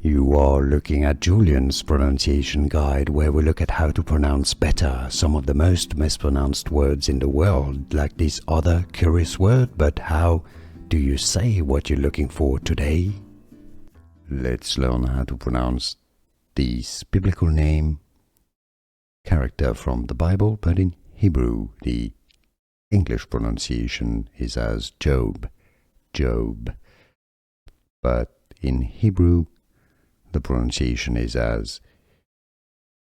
You are looking at Julian's pronunciation guide, where we look at how to pronounce better some of the most mispronounced words in the world, like this other curious word. But how do you say what you're looking for today? Let's learn how to pronounce this biblical name, character from the Bible, but in Hebrew. The English pronunciation is as Job, Job. But in Hebrew, the pronunciation is as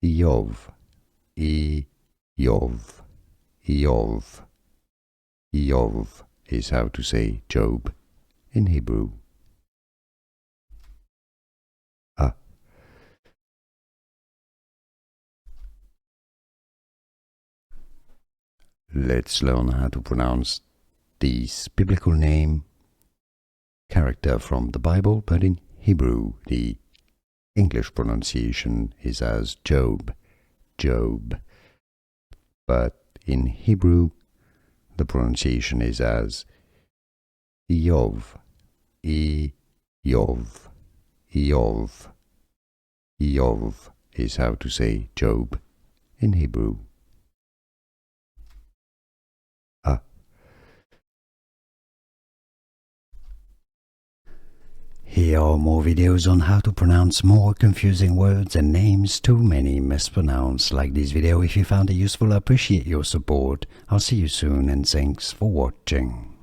Iyov, Iyov, Iyov. Iyov is how to say Job in Hebrew. Let's learn how to pronounce this biblical name, character from the Bible, but in Hebrew. The English pronunciation is as Job, Job. But in Hebrew, the pronunciation is as Iyov, Iyov, Iyov. Iyov is how to say Job in Hebrew. Here are more videos on how to pronounce more confusing words and names too many mispronounced. Like this video if you found it useful. I appreciate your support. I'll see you soon and thanks for watching.